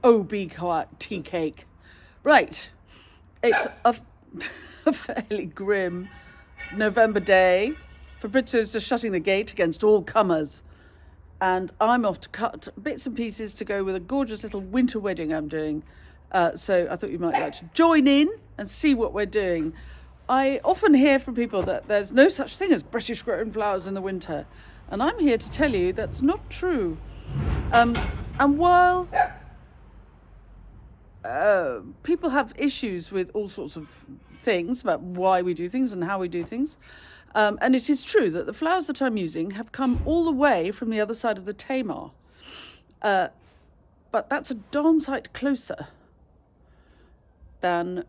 Oh, be quiet, tea cake. Right, it's a fairly grim November day. Fabrizio's just shutting the gate against all comers. And I'm off to cut bits and pieces to go with a gorgeous little winter wedding I'm doing. So I thought you might like to join in and see what we're doing. I often hear from people that there's no such thing as British grown flowers in the winter. And I'm here to tell you that's not true. And while people have issues with all sorts of things about why we do things and how we do things, and it is true that the flowers that I'm using have come all the way from the other side of the Tamar. But that's a darn sight closer than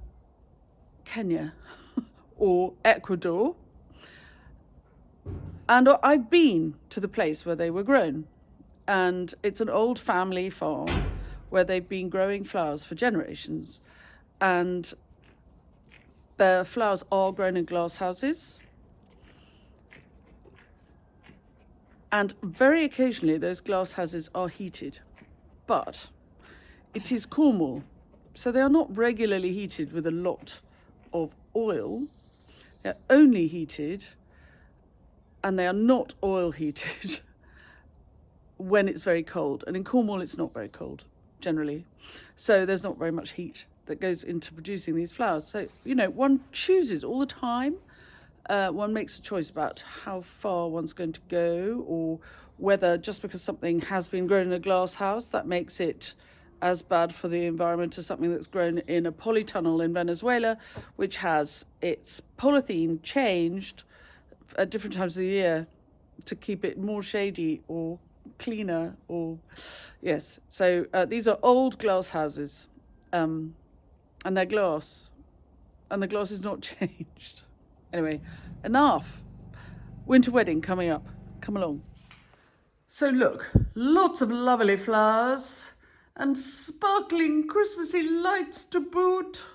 Kenya or Ecuador. And I've been to the place where they were grown. And it's an old family farm where they've been growing flowers for generations. And the flowers are grown in glass houses. And very occasionally those glass houses are heated. But it is Cornwall, so they are not regularly heated with a lot of oil. They're only heated, and they are not oil heated when it's very cold. And in Cornwall it's not very cold, generally. So there's not very much heat that goes into producing these flowers. So, one chooses all the time. One makes a choice about how far one's going to go, or whether just because something has been grown in a glass house, that makes it as bad for the environment as something that's grown in a polytunnel in Venezuela, which has its polythene changed at different times of the year to keep it more shady or cleaner, or yes. So these are old glass houses, and they're glass, and the glass is not changed. Anyway, enough. Winter wedding coming up. Come along. So look, lots of lovely flowers and sparkling Christmassy lights to boot.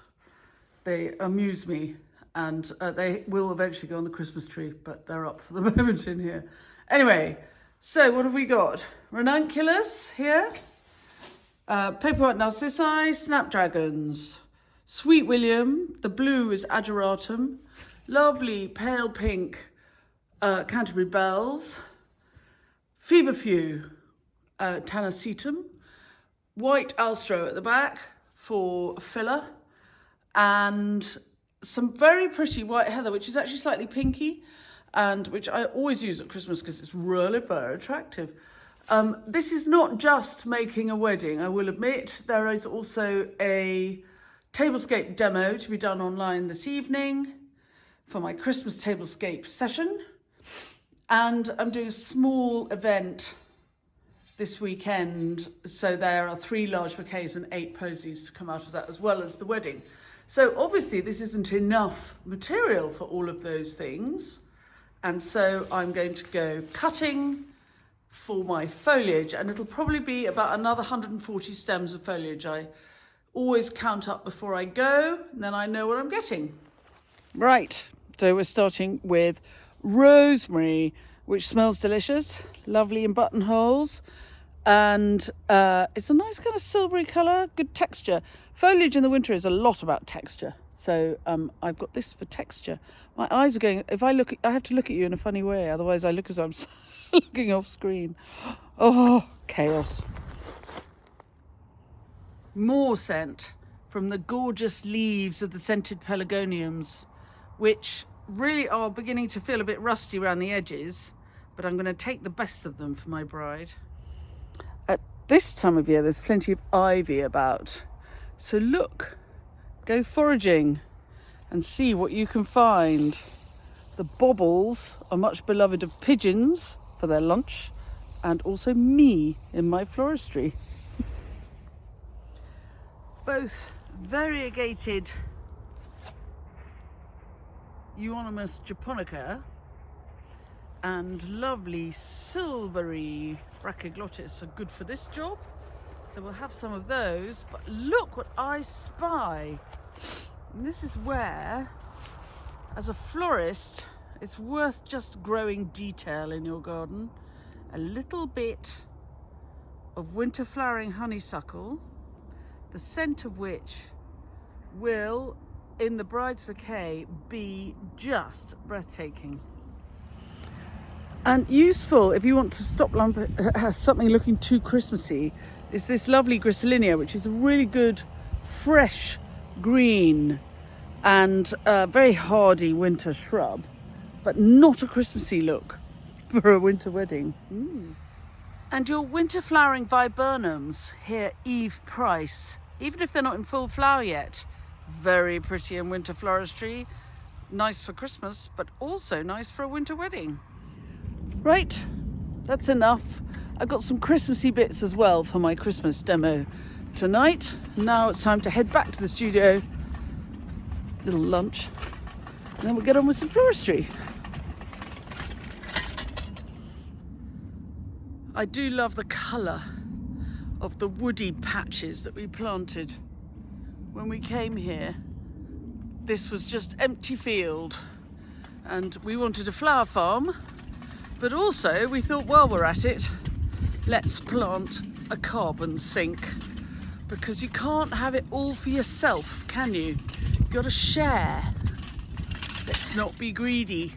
They amuse me, and they will eventually go on the Christmas tree, but they're up for the moment in here. Anyway, so what have we got? Ranunculus here, paper white narcissi, snapdragons, Sweet William, the blue is ageratum, lovely pale pink Canterbury bells, feverfew tanacetum, white alstro at the back for filler, and some very pretty white heather, which is actually slightly pinky, and which I always use at Christmas because it's really very attractive. This is not just making a wedding, I will admit. There is also a tablescape demo to be done online this evening for my Christmas tablescape session. And I'm doing a small event this weekend. So there are 3 large bouquets and 8 posies to come out of that, as well as the wedding. So obviously this isn't enough material for all of those things. And so I'm going to go cutting for my foliage, and it'll probably be about another 140 stems of foliage. I always count up before I go, and then I know what I'm getting. Right, so we're starting with rosemary, which smells delicious, lovely in buttonholes, and it's a nice kind of silvery colour, good texture. Foliage in the winter is a lot about texture, so I've got this for texture. My eyes are going, if I look, I have to look at you in a funny way, otherwise I look as though I'm looking off screen. Oh, chaos. More scent from the gorgeous leaves of the scented pelargoniums, which really are beginning to feel a bit rusty around the edges, but I'm going to take the best of them for my bride. At this time of year, there's plenty of ivy about. So look, go foraging and see what you can find. The baubles are much beloved of pigeons for their lunch, and also me in my floristry. Both variegated Euonymus japonica and lovely silvery brachioglottis are good for this job, so we'll have some of those. But look what I spy. And this is where, as a florist, it's worth just growing detail in your garden. A little bit of winter flowering honeysuckle the scent of which will, in the bride's bouquet, be just breathtaking. And useful if you want to stop something looking too Christmassy is this lovely Griselinia, which is a really good fresh green and very hardy winter shrub, but not a Christmassy look for a winter wedding. And your winter flowering viburnums here, Eve Price, even if they're not in full flower yet, very pretty in winter floristry, nice for Christmas, but also nice for a winter wedding. Right, that's enough. I've got some Christmassy bits as well for my Christmas demo tonight. Now it's time to head back to the studio, little lunch, and then we'll get on with some floristry. I do love the colour of the woody patches that we planted when we came here. This was just empty field and we wanted a flower farm, but also we thought while we're at it, let's plant a carbon sink, because you can't have it all for yourself, can you? You've got to share. Let's not be greedy.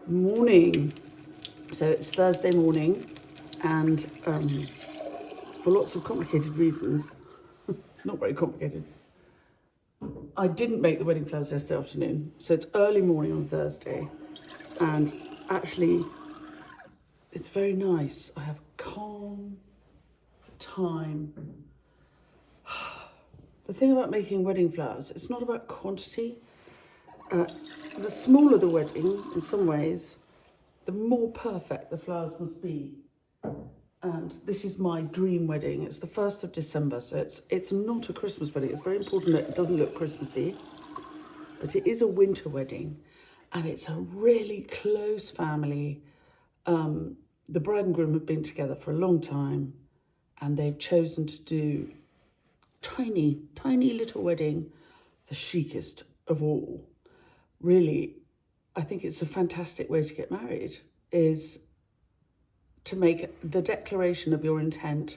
Morning. So it's Thursday morning, and for lots of complicated reasons, not very complicated, I didn't make the wedding flowers yesterday afternoon. So it's early morning on Thursday, and actually it's very nice. I have calm time. The thing about making wedding flowers, it's not about quantity. The smaller the wedding, in some ways, the more perfect the flowers must be. And this is my dream wedding. It's the 1st of December, so it's not a Christmas wedding. It's very important that it doesn't look Christmassy, but it is a winter wedding, and it's a really close family. The bride and groom have been together for a long time, and they've chosen to do tiny little wedding, the chicest of all. Really, I think it's a fantastic way to get married, is to make the declaration of your intent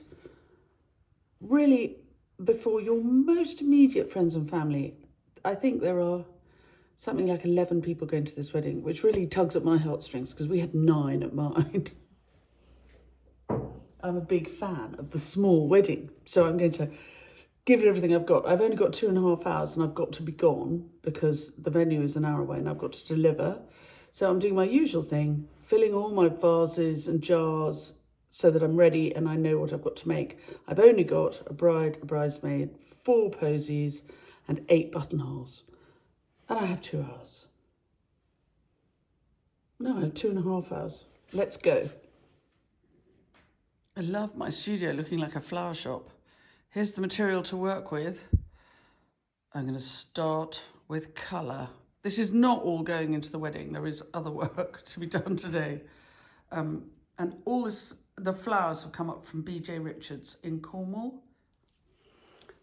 really before your most immediate friends and family. I think there are something like 11 people going to this wedding, which really tugs at my heartstrings because we had 9 at mine. I'm a big fan of the small wedding, so I'm going to give it everything I've got. I've only got 2.5 hours and I've got to be gone because the venue is an hour away and I've got to deliver. So I'm doing my usual thing, filling all my vases and jars so that I'm ready and I know what I've got to make. I've only got a bride, a bridesmaid, 4 posies and 8 buttonholes. And I have 2 hours. No, I have 2.5 hours. Let's go. I love my studio looking like a flower shop. Here's the material to work with. I'm going to start with colour. This is not all going into the wedding. There is other work to be done today. And all this, the flowers have come up from BJ Richards in Cornwall.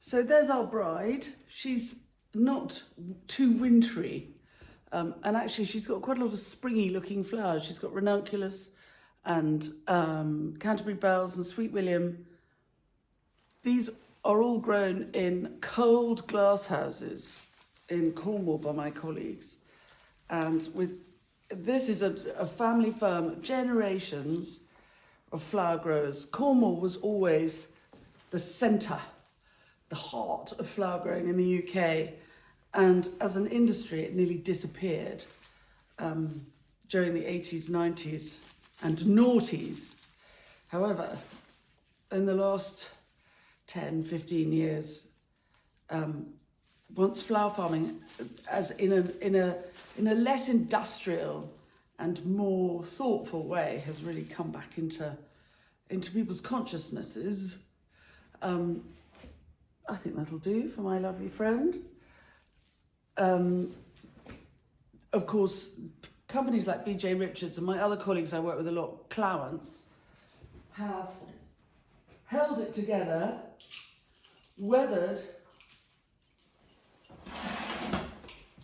So there's our bride. She's not too wintry. And actually she's got quite a lot of springy looking flowers. She's got ranunculus and Canterbury bells and Sweet William. These are all grown in cold glass houses in Cornwall by my colleagues. And this is a family firm, generations of flower growers. Cornwall was always the centre, the heart of flower growing in the UK. And as an industry, it nearly disappeared during the 80s, 90s and noughties. However, in the last 10, 15 years, once flower farming, as in a less industrial and more thoughtful way, has really come back into people's consciousnesses. I think that'll do for my lovely friend. Of course, companies like BJ Richards and my other colleagues I work with a lot, Clowants, have held it together, weathered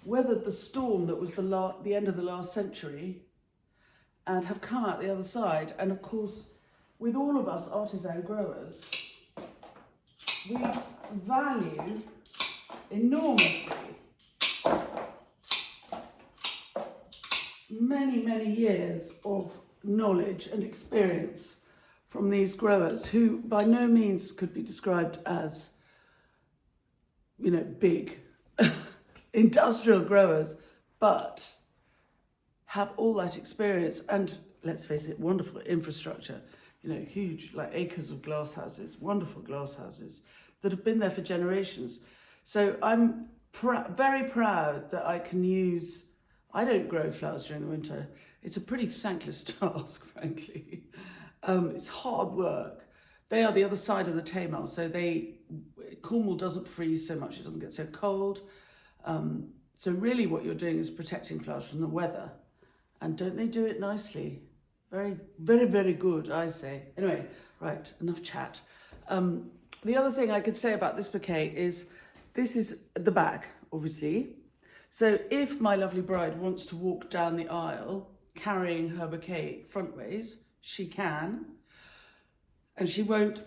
the storm that was the end of the last century, and have come out the other side. And of course, with all of us artisan growers, we value enormously many years of knowledge and experience from these growers who by no means could be described as, you know, big industrial growers, but have all that experience and, let's face it, wonderful infrastructure, you know, huge, like acres of glass houses, wonderful glass houses that have been there for generations. So I'm very proud that I can use, I don't grow flowers during the winter. It's a pretty thankless task, frankly. It's hard work. They are the other side of the Tamar, so Cornwall doesn't freeze so much, it doesn't get so cold. So really what you're doing is protecting flowers from the weather. And don't they do it nicely? Very good, I say. Anyway, right, enough chat. The other thing I could say about this bouquet is, this is the back, obviously. So if my lovely bride wants to walk down the aisle carrying her bouquet frontways, she can. And she won't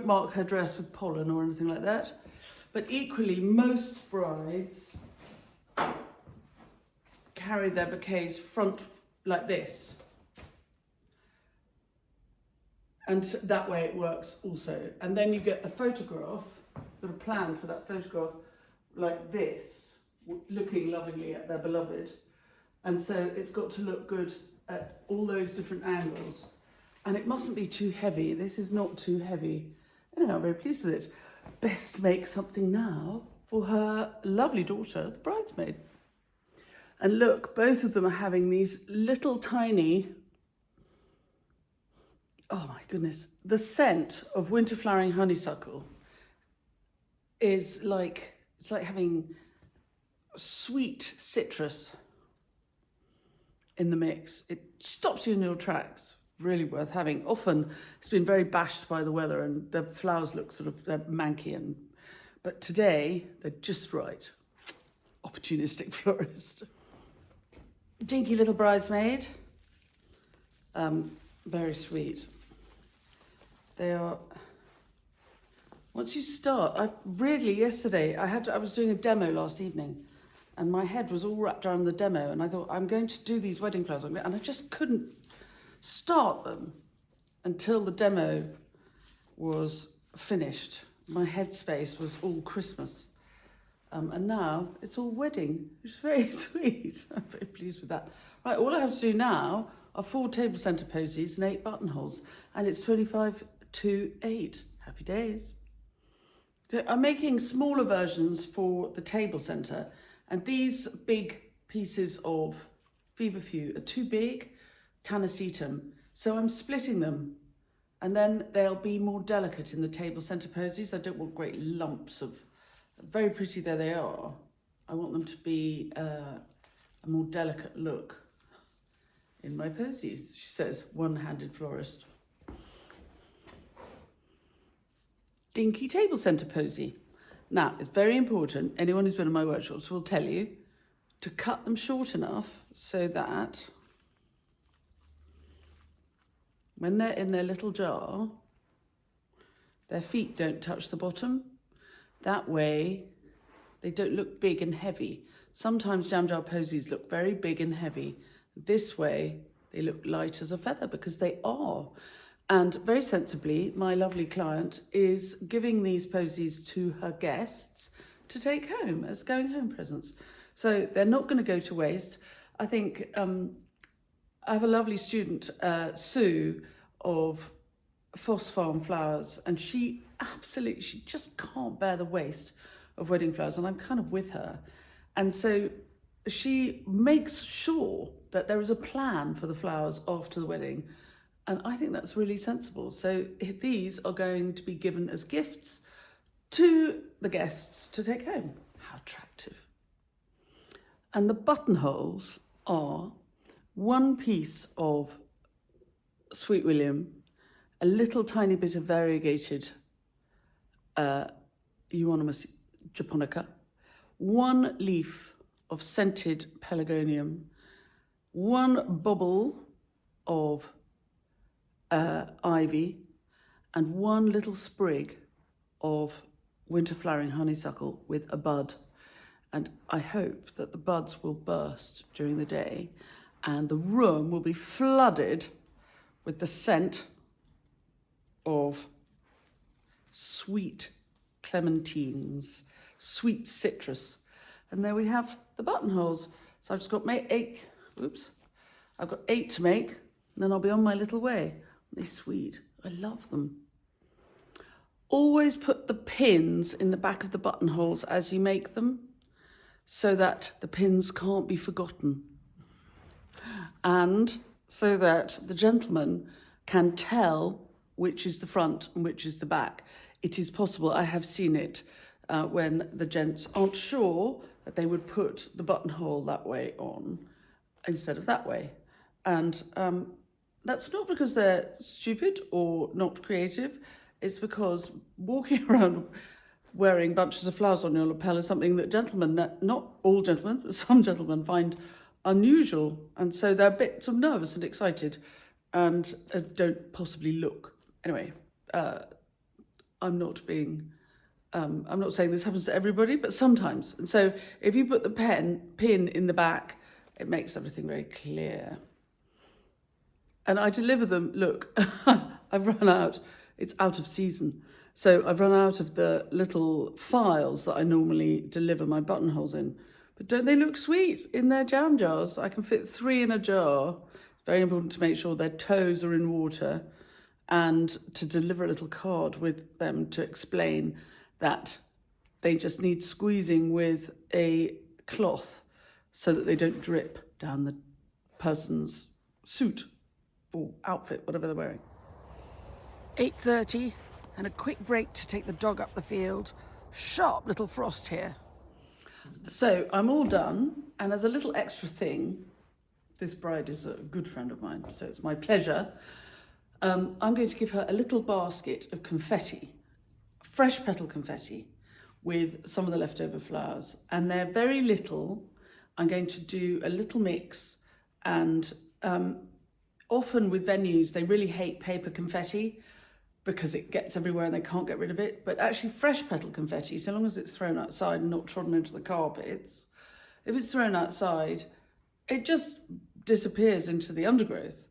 mark her dress with pollen or anything like that. But equally, most brides carry their bouquets front like this. And that way it works also. And then you get the photograph, got a plan for that photograph like this, looking lovingly at their beloved. And so it's got to look good at all those different angles. And it mustn't be too heavy. This is not too heavy. Anyway, I'm very pleased with it. Best make something now for her lovely daughter, the bridesmaid. And look, both of them are having these little tiny, oh my goodness, the scent of winter flowering honeysuckle is like, it's like having sweet citrus in the mix. It stops you in your tracks. Really worth having. Often it's been very bashed by the weather and the flowers look sort of, they're manky, but today they're just right. Opportunistic florist. Dinky little bridesmaid. Very sweet. They are, once you start, yesterday, I was doing a demo last evening and my head was all wrapped around the demo and I thought, I'm going to do these wedding flowers, and I just couldn't start them until the demo was finished. My headspace was all Christmas. And now it's all wedding, which is very sweet. I'm very pleased with that. Right, all I have to do now are 4 table centre posies and 8 buttonholes, and it's 25 to 8. Happy days. So I'm making smaller versions for the table centre, and these big pieces of feverfew are too big, tanacetum, so I'm splitting them, and then they'll be more delicate in the table centre posies. I don't want great lumps of, very pretty there they are. I want them to be a more delicate look in my posies, she says, one-handed florist. Dinky table centre posy. Now, it's very important, anyone who's been in my workshops will tell you to cut them short enough so that when they're in their little jar, their feet don't touch the bottom. That way, they don't look big and heavy. Sometimes jam jar posies look very big and heavy. This way, they look light as a feather because they are. And very sensibly, my lovely client is giving these posies to her guests to take home as going home presents. So they're not going to go to waste. I think I have a lovely student, Sue, of Foss Farm Flowers, and she just can't bear the waste of wedding flowers, and I'm kind of with her. And so she makes sure that there is a plan for the flowers after the wedding, and I think that's really sensible. So these are going to be given as gifts to the guests to take home. How attractive. And the buttonholes are 1 piece of Sweet William, a little tiny bit of variegated Euonymus japonica, 1 leaf of scented pelargonium, 1 bubble of ivy, and one little sprig of winter flowering honeysuckle with a bud. And I hope that the buds will burst during the day and the room will be flooded with the scent of sweet clementines, sweet citrus. And there we have the buttonholes. So I've just got I've got 8 to make, and then I'll be on my little way. They're sweet. I love them. Always put the pins in the back of the buttonholes as you make them, so that the pins can't be forgotten. And so that the gentleman can tell which is the front and which is the back. It is possible, I have seen it, when the gents aren't sure that they would put the buttonhole that way on instead of that way. And that's not because they're stupid or not creative. It's because walking around wearing bunches of flowers on your lapel is something that gentlemen, not all gentlemen, but some gentlemen find unusual. And so they're a bit sort of nervous and excited and don't possibly look. Anyway, I'm not saying this happens to everybody, but sometimes. And so if you put the pin in the back, it makes everything very clear. And I deliver them, look, I've run out, it's out of season. So I've run out of the little files that I normally deliver my buttonholes in. But don't they look sweet in their jam jars? I can fit 3 in a jar. It's very important to make sure their toes are in water and to deliver a little card with them to explain that they just need squeezing with a cloth so that they don't drip down the person's suit or outfit, whatever they're wearing. 8:30 and a quick break to take the dog up the field. Sharp little frost here. So I'm all done, and as a little extra thing, this bride is a good friend of mine, so it's my pleasure. I'm going to give her a little basket of confetti, fresh petal confetti, with some of the leftover flowers. And they're very little. I'm going to do a little mix, and often with venues, they really hate paper confetti because it gets everywhere and they can't get rid of it. But actually fresh petal confetti, so long as it's thrown outside and not trodden into the carpets, if it's thrown outside, it just disappears into the undergrowth.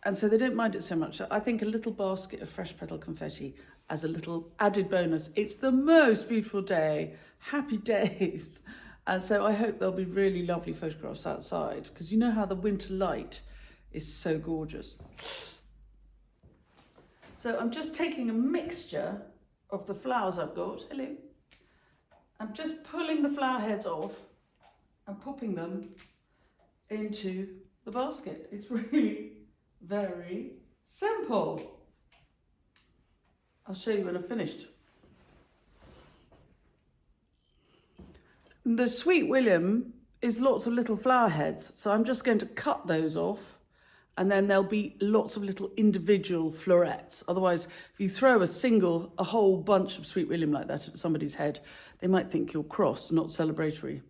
And so they don't mind it so much. I think a little basket of fresh petal confetti as a little added bonus. It's the most beautiful day, happy days. And so I hope there'll be really lovely photographs outside, because you know how the winter light is so gorgeous. So I'm just taking a mixture of the flowers I've got. Hello. I'm just pulling the flower heads off and popping them into the basket. It's really very simple. I'll show you when I've finished. The Sweet William is lots of little flower heads, so I'm just going to cut those off, and then there'll be lots of little individual florets. Otherwise, if you throw a whole bunch of Sweet William like that at somebody's head, they might think you're cross, not celebratory.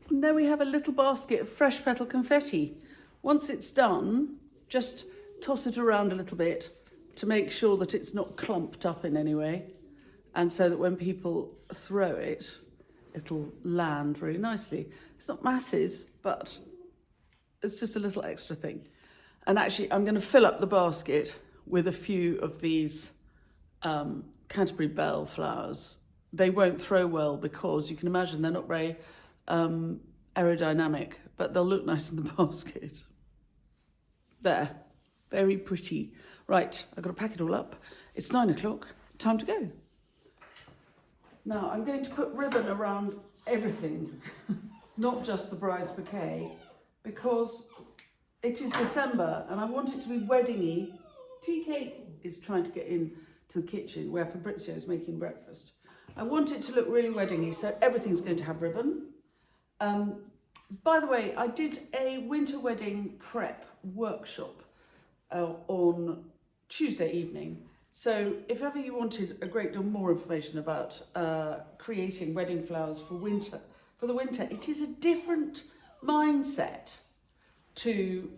And there we have a little basket of fresh petal confetti. Once it's done, just toss it around a little bit to make sure that it's not clumped up in any way, and so that when people throw it, it'll land really nicely. It's not masses, but it's just a little extra thing. And actually, I'm going to fill up the basket with a few of these Canterbury Bell flowers. They won't throw well because you can imagine they're not very aerodynamic, but they'll look nice in the basket. There, very pretty. Right, I've got to pack it all up. It's 9 o'clock, time to go. Now, I'm going to put ribbon around everything, not just the bride's bouquet, because it is December and I want it to be wedding-y. Tea Cake is trying to get in to the kitchen where Fabrizio is making breakfast. I want it to look really wedding-y, so everything's going to have ribbon. By the way, I did a winter wedding prep workshop on Tuesday evening. So if ever you wanted a great deal more information about creating wedding flowers for the winter, it is a different mindset to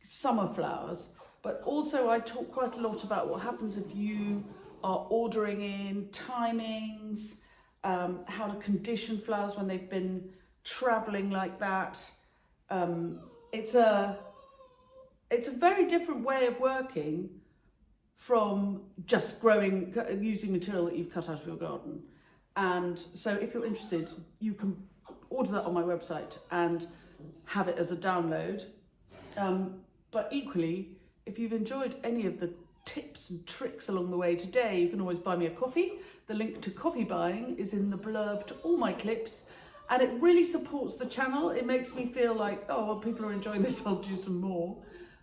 summer flowers, But also I talk quite a lot about what happens if you are ordering in, timings, how to condition flowers when they've been traveling like that. It's a very different way of working from just using material that you've cut out of your garden. And so if you're interested, you can order that on my website and have it as a download. But equally, if you've enjoyed any of the tips and tricks along the way today, you can always buy me a coffee. The link to coffee buying is in the blurb to all my clips, and it really supports the channel. It makes me feel like, oh, well, people are enjoying this, I'll do some more.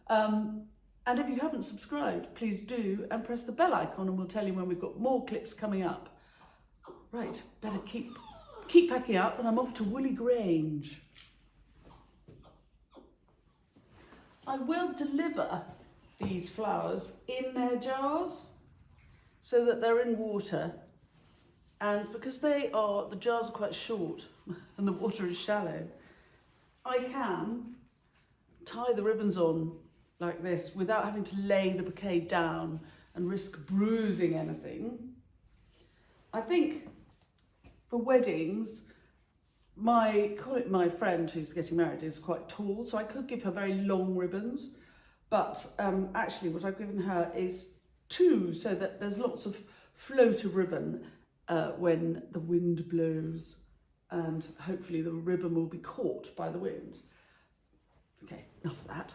And if you haven't subscribed, please do, and press the bell icon and we'll tell you when we've got more clips coming up. Right, better keep packing up, and I'm off to Woolly Grange. I will deliver these flowers in their jars so that they're in water, and because the jars are quite short and the water is shallow, I can tie the ribbons on like this without having to lay the bouquet down and risk bruising anything. I think for weddings, my friend who's getting married is quite tall, so I could give her very long ribbons, but actually what I've given her is 2, so that there's lots of float of ribbon when the wind blows, and hopefully the ribbon will be caught by the wind. Okay, enough of that.